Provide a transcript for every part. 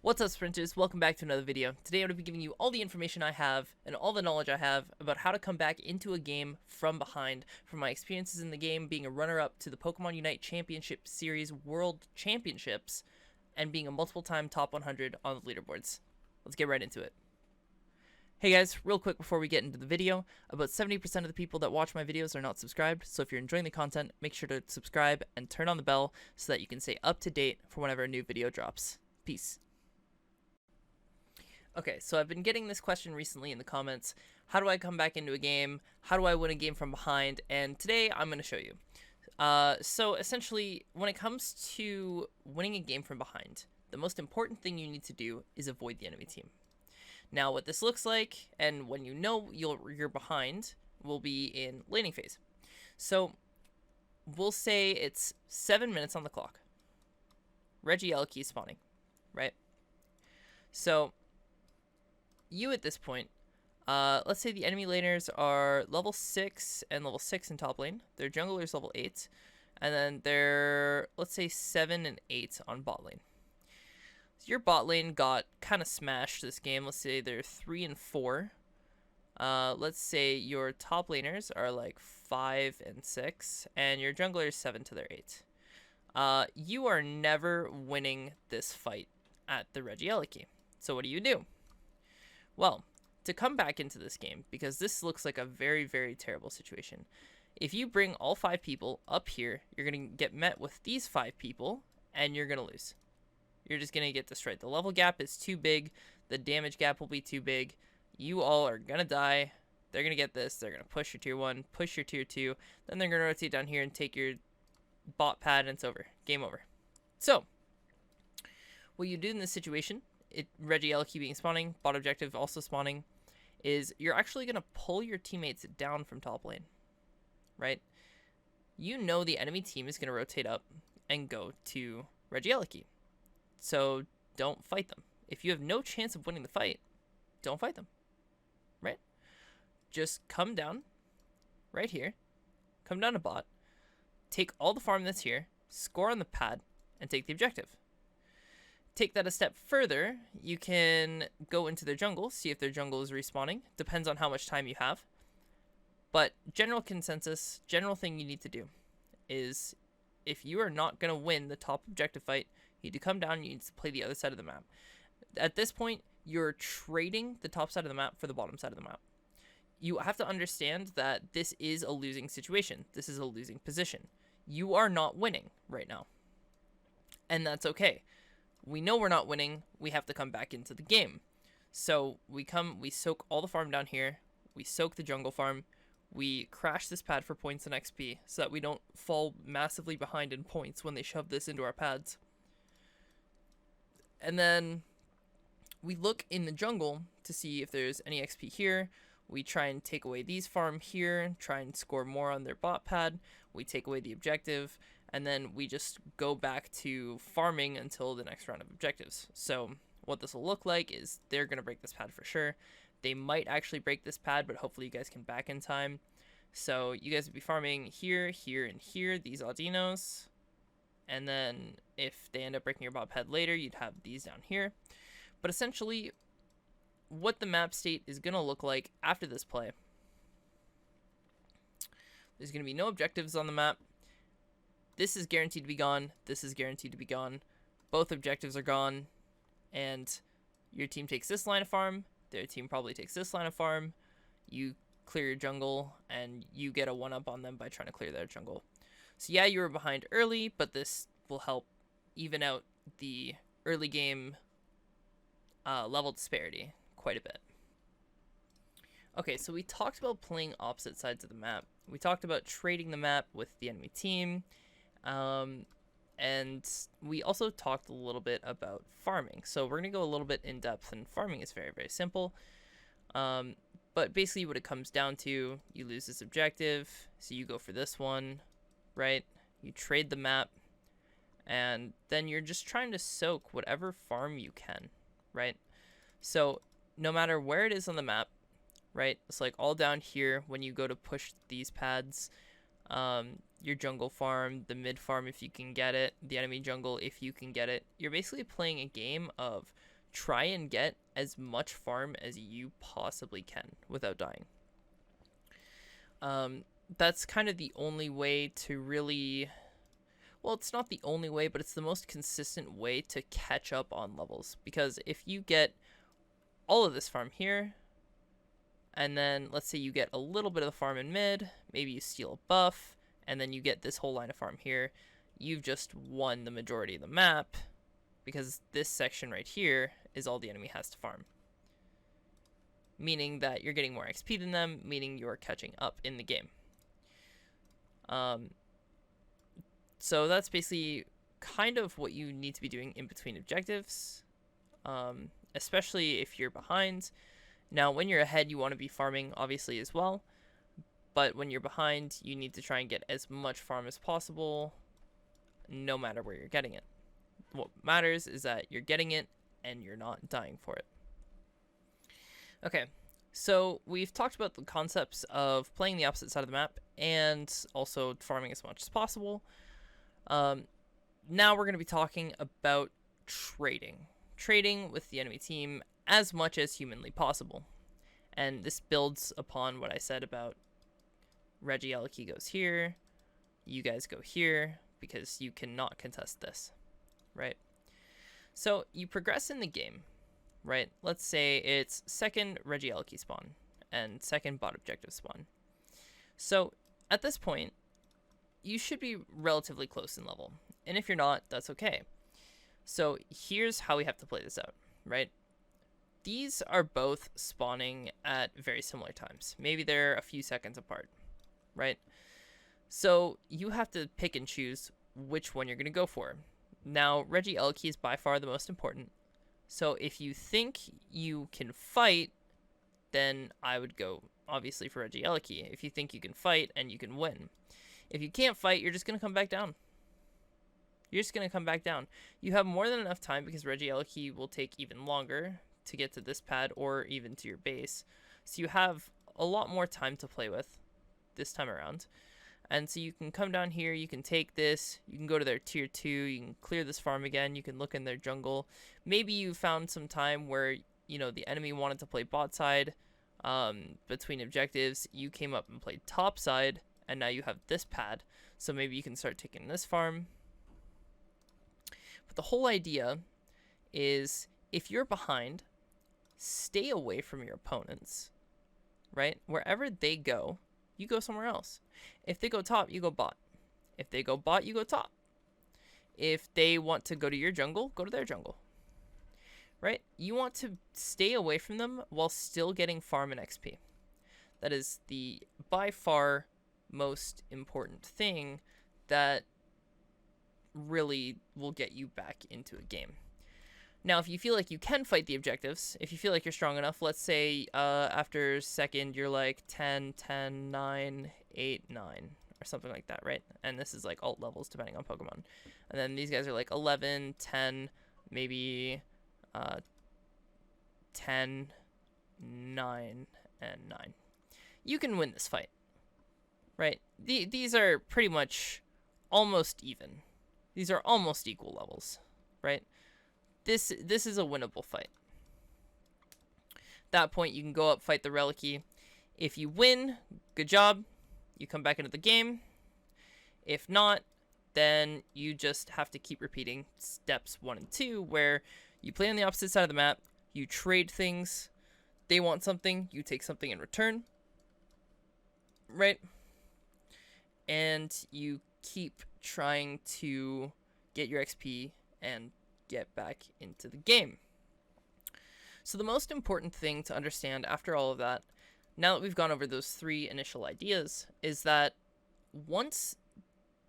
What's up, sprinters? Welcome back to another video. Today I'm going to be giving you all the information I have and all the knowledge I have about how to come back into a game from behind from my experiences in the game, being a runner-up to the Pokemon Unite Championship Series World Championships, and being a multiple-time top 100 on the leaderboards. Let's get right into it. Hey guys, real quick before we get into the video, about 70% of the people that watch my videos are not subscribed, so if you're enjoying the content, make sure to subscribe and turn on the bell so that you can stay up to date for whenever a new video drops. Peace. Okay, so I've been getting this question recently in the comments. How do I come back into a game? How do I win a game from behind? And today I'm going to show you. So essentially, when it comes to winning a game from behind, the most important thing you need to do is avoid the enemy team. Now, what this looks like, and when you know you're behind, will be in laning phase. So we'll say it's 7 minutes on the clock. Regieleki is spawning, right? So you at this point, let's say the enemy laners are level 6 and level 6 in top lane. Their jungler's level 8. And then they're, let's say, 7 and 8 on bot lane. So your bot lane got kind of smashed this game. Let's say they're 3 and 4. Let's say your top laners are like 5 and 6. And your jungler is 7 to their 8. You are never winning this fight at the Regieleki. So what do? Well, to come back into this game, because this looks like a very, very terrible situation, if you bring all 5 people up here, you're going to get met with these 5 people, and you're going to lose. You're just going to get destroyed. The level gap is too big. The damage gap will be too big. You all are going to die. They're going to get this. They're going to push your tier 1, push your tier 2. Then they're going to rotate down here and take your bot pad, and it's over. Game over. So, what you do in this situation, Regieleki being spawning, bot objective also spawning, is you're actually going to pull your teammates down from top lane, right? You know the enemy team is going to rotate up and go to Regieleki, so don't fight them. If you have no chance of winning the fight, don't fight them, right? Just come down right here, come down to bot, take all the farm that's here, score on the pad, and take the objective. Take that a step further, you can go into their jungle, see if their jungle is respawning. Depends on how much time you have. But general consensus, general thing you need to do is if you are not going to win the top objective fight, you need to come down, you need to play the other side of the map. At this point, you're trading the top side of the map for the bottom side of the map. You have to understand that this is a losing situation. This is a losing position. You are not winning right now. And that's okay. We know we're not winning, we have to come back into the game. So we soak all the farm down here, we soak the jungle farm, we crash this pad for points and XP so that we don't fall massively behind in points when they shove this into our pads. And then we look in the jungle to see if there's any XP here. We try and take away these farm here, try and score more on their bot pad. We take away the objective. And then we just go back to farming until the next round of objectives. So what this will look like is they're going to break this pad for sure. They might actually break this pad, but hopefully you guys can back in time. So you guys would be farming here, here, and here, these Aldinos. And then if they end up breaking your bot pad later, you'd have these down here. But essentially, what the map state is going to look like after this play, there's going to be no objectives on the map. This is guaranteed to be gone. This is guaranteed to be gone. Both objectives are gone. And your team takes this line of farm. Their team probably takes this line of farm. You clear your jungle, and you get a 1-up on them by trying to clear their jungle. So yeah, you were behind early, but this will help even out the early game level disparity quite a bit. Okay, so we talked about playing opposite sides of the map. We talked about trading the map with the enemy team. And we also talked a little bit about farming. So we're going to go a little bit in depth, and farming is very, very simple. But basically what it comes down to, you lose this objective, so you go for this one, right? You trade the map, and then you're just trying to soak whatever farm you can, right? So no matter where it is on the map, right? It's like all down here when you go to push these pads, your jungle farm, the mid farm if you can get it, the enemy jungle if you can get it. You're basically playing a game of try and get as much farm as you possibly can without dying. That's kind of the only way to really, well, it's not the only way, but it's the most consistent way to catch up on levels. Because if you get all of this farm here, and then let's say you get a little bit of the farm in mid, maybe you steal a buff, and then you get this whole line of farm here, you've just won the majority of the map, because this section right here is all the enemy has to farm. Meaning that you're getting more XP than them, meaning you're catching up in the game. So that's basically kind of what you need to be doing in between objectives, especially if you're behind. Now, when you're ahead, you want to be farming, obviously, as well. But when you're behind, you need to try and get as much farm as possible, no matter where you're getting it. What matters is that you're getting it and you're not dying for it. Okay, so we've talked about the concepts of playing the opposite side of the map and also farming as much as possible. Now we're going to be talking about trading. Trading with the enemy team as much as humanly possible. And this builds upon what I said about Reggie Eliki goes here, you guys go here, because you cannot contest this, right? So you progress in the game, right? Let's say it's second Reggie Eliki spawn and second bot objective spawn. So at this point, you should be relatively close in level. And if you're not, that's okay. So here's how we have to play this out, right? These are both spawning at very similar times. Maybe they're a few seconds apart, right? So you have to pick and choose which one you're going to go for. Now, Reggie Eliki is by far the most important. So if you think you can fight, then I would go, obviously, for Reggie Eliki. If you think you can fight and you can win. If you can't fight, you're just going to come back down. You're just going to come back down. You have more than enough time because Reggie Eliki will take even longer to get to this pad or even to your base. So you have a lot more time to play with this time around. And so you can come down here, you can take this, you can go to their tier 2, you can clear this farm again, you can look in their jungle. Maybe you found some time where, you know, the enemy wanted to play bot side between objectives. You came up and played top side, and now you have this pad. So maybe you can start taking this farm. But the whole idea is if you're behind, stay away from your opponents, right? Wherever they go, you go somewhere else. If they go top, you go bot. If they go bot, you go top. If they want to go to your jungle, go to their jungle, right? You want to stay away from them while still getting farm and XP. That is the by far most important thing that really will get you back into a game. Now, if you feel like you can fight the objectives, if you feel like you're strong enough, let's say after second, you're like 10, 10, 9, 8, 9, or something like that, right? And this is like alt levels depending on Pokemon. And then these guys are like 11, 10, maybe 10, 9, and 9. You can win this fight, right? These are pretty much almost even. These are almost equal levels, right? This is a winnable fight. At that point, you can go up, fight the Relicy. If you win, good job. You come back into the game. If not, then you just have to keep repeating steps 1 and 2, where you play on the opposite side of the map, you trade things, they want something, you take something in return, right? And you keep trying to get your XP and get back into the game. So the most important thing to understand after all of that, now that we've gone over those 3 initial ideas, is that once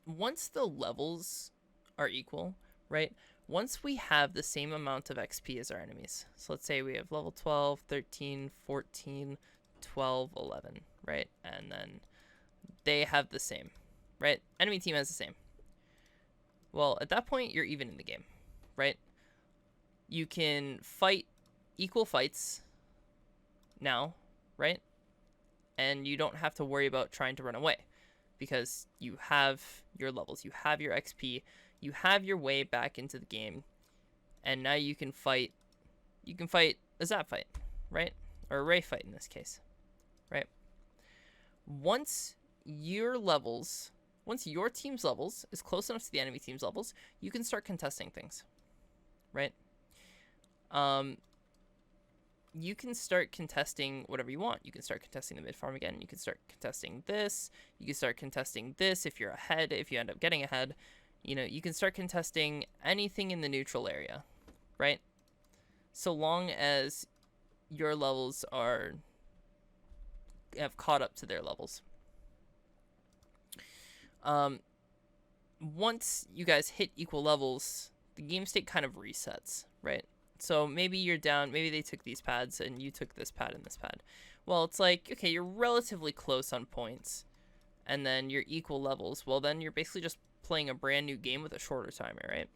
the levels are equal, right? Once we have the same amount of XP as our enemies. So let's say we have level 12, 13, 14, 12, 11, right? And then they have the same, right? Enemy team has the same. Well, at that point, you're even in the game, right? You can fight equal fights now, right? And you don't have to worry about trying to run away because you have your levels, you have your XP, you have your way back into the game, and now you can fight you can fight a zap fight, right? Or a ray fight in this case, right? Once your team's levels is close enough to the enemy team's levels, you can start contesting things, right? You can start contesting whatever you want. You can start contesting the mid farm again. You can start contesting this. You can start contesting this if you're ahead, if you end up getting ahead. You know, you can start contesting anything in the neutral area, right? So long as your levels have caught up to their levels. Once you guys hit equal levels, the game state kind of resets, right? So maybe you're down, maybe they took these pads and you took this pad and this pad. Well, it's like, okay, you're relatively close on points and then you're equal levels. Well, then you're basically just playing a brand new game with a shorter timer, right?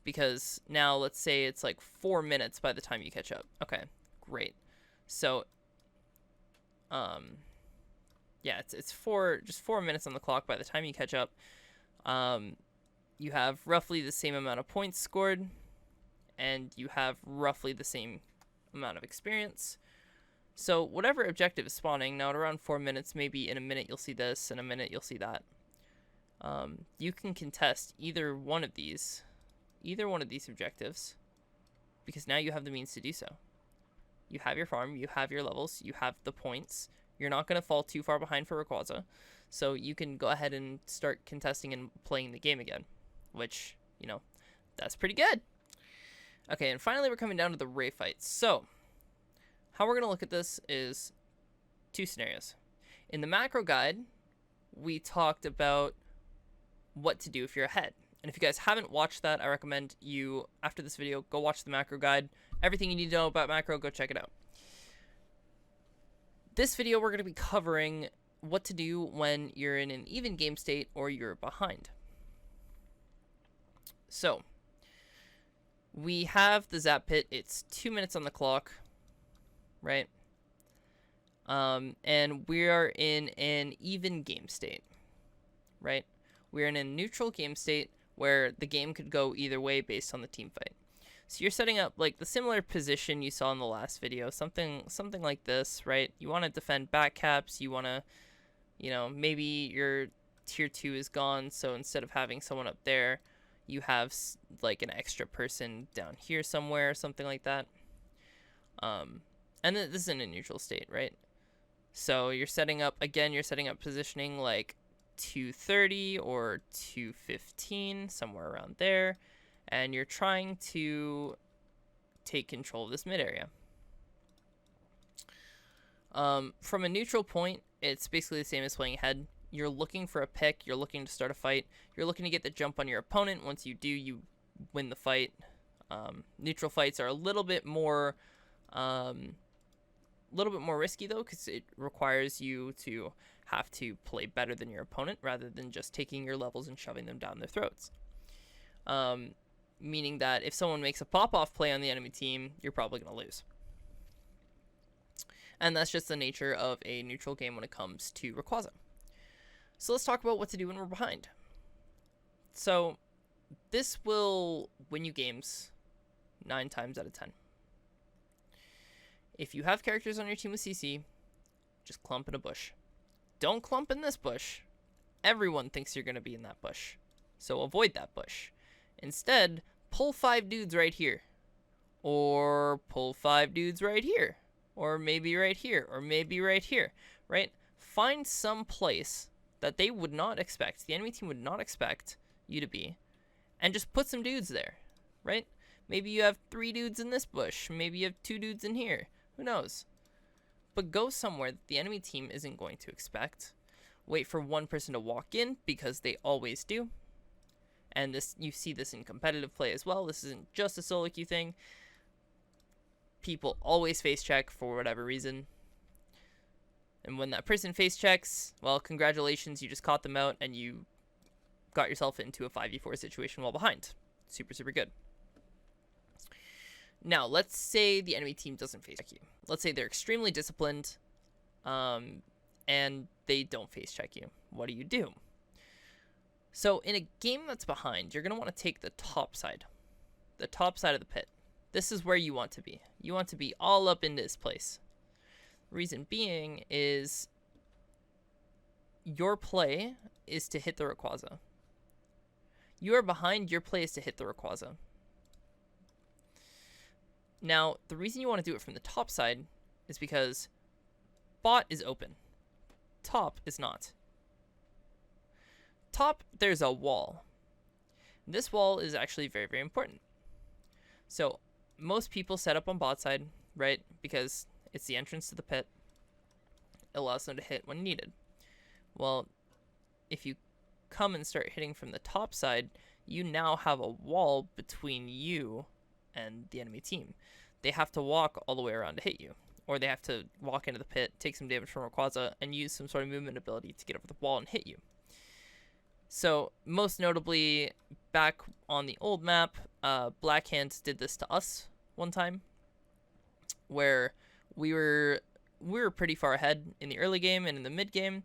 Because now let's say it's like 4 minutes by the time you catch up. Okay, great. So, yeah, it's just 4 minutes on the clock by the time you catch up. You have roughly the same amount of points scored, and you have roughly the same amount of experience. So whatever objective is spawning, now at around 4 minutes, maybe in a minute you'll see this, in a minute you'll see that. You can contest either one of these objectives, because now you have the means to do so. You have your farm, you have your levels, you have the points. You're not going to fall too far behind for Rayquaza, so you can go ahead and start contesting and playing the game again, which, you know, that's pretty good. Okay, and finally we're coming down to the Ray fights. So, how we're going to look at this is 2 scenarios. In the macro guide, we talked about what to do if you're ahead. And if you guys haven't watched that, I recommend you, after this video, go watch the macro guide. Everything you need to know about macro, go check it out. This video, we're going to be covering what to do when you're in an even game state or you're behind. So, we have the Zap Pit. It's 2 minutes on the clock, right? And we are in an even game state, right? We're in a neutral game state where the game could go either way based on the team fight. So you're setting up like the similar position you saw in the last video, something like this, right? You want to defend back caps. You want to, you know, maybe your tier 2 is gone, so instead of having someone up there, you have like an extra person down here somewhere, something like that. And this is in a neutral state, right? So you're setting up, again, you're setting up positioning like 230 or 215, somewhere around there. And you're trying to take control of this mid area. From a neutral point, it's basically the same as playing ahead. You're looking for a pick. You're looking to start a fight. You're looking to get the jump on your opponent. Once you do, you win the fight. Neutral fights are a little bit more risky though, because it requires you to have to play better than your opponent rather than just taking your levels and shoving them down their throats. Meaning that if someone makes a pop-off play on the enemy team, you're probably going to lose. And that's just the nature of a neutral game when it comes to Rayquaza. So let's talk about what to do when we're behind. So this will win you games 9 times out of 10. If you have characters on your team with CC, just clump in a bush. Don't clump in this bush. Everyone thinks you're going to be in that bush, so avoid that bush. Instead, pull 5 dudes right here. Or pull 5 dudes right here. Or maybe right here. Or maybe right here. Right? Find some place that they would not expect, the enemy team would not expect you to be, and just put some dudes there. Right? Maybe you have 3 dudes in this bush. Maybe you have 2 dudes in here. Who knows? But go somewhere that the enemy team isn't going to expect. Wait for one person to walk in, because they always do. And this, you see this in competitive play as well. This isn't just a solo queue thing. People always face check for whatever reason. And when that person face checks, well, congratulations, you just caught them out and you got yourself into a 5v4 situation while behind. Super, super good. Now, let's say the enemy team doesn't face check you. Let's say they're extremely disciplined, and they don't face check you. What do? So in a game that's behind, you're going to want to take the top side of the pit, This is where you want to be. You want to be all up in this place. Reason being is your play is to hit the Rayquaza. You are behind, your play is to hit the Rayquaza. Now, the reason you want to do it from the top side is because bot is open. Top is not. Top, there's a wall. This wall is actually very, very important. So most people set up on bot side, right? Because it's the entrance to the pit. It allows them to hit when needed. Well, if you come and start hitting from the top side, you now have a wall between you and the enemy team. They have to walk all the way around to hit you. Or they have to walk into the pit, take some damage from Rayquaza, and use some sort of movement ability to get over the wall and hit you. So, most notably, back on the old map, Black Hands did this to us one time, where we were pretty far ahead in the early game and in the mid game,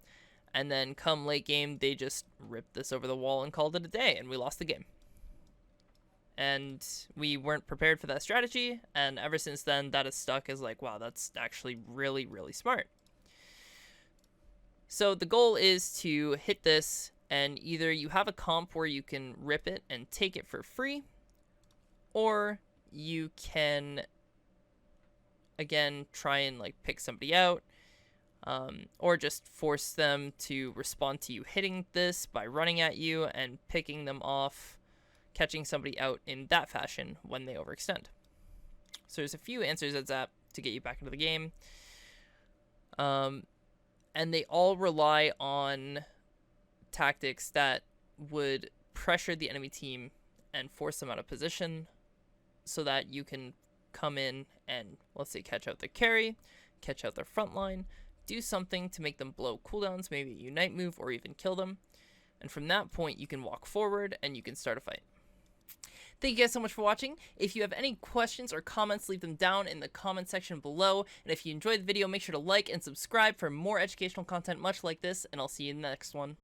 and then come late game, they just ripped this over the wall and called it a day, and we lost the game. And we weren't prepared for that strategy, and ever since then, that has stuck as like, wow, that's actually really, really smart. So the goal is to hit this, and either you have a comp where you can rip it and take it for free, or you can, again, try and like pick somebody out, or just force them to respond to you hitting this by running at you and picking them off, catching somebody out in that fashion when they overextend. So there's a few answers at Zap to get you back into the game. And they all rely on tactics that would pressure the enemy team and force them out of position so that you can come in and, let's say, catch out their carry, catch out their front line, do something to make them blow cooldowns, maybe a Unite move, or even kill them. And from that point, you can walk forward and you can start a fight. Thank you guys so much for watching. If you have any questions or comments, leave them down in the comment section below. And if you enjoyed the video, make sure to like and subscribe for more educational content much like this, and I'll see you in the next one.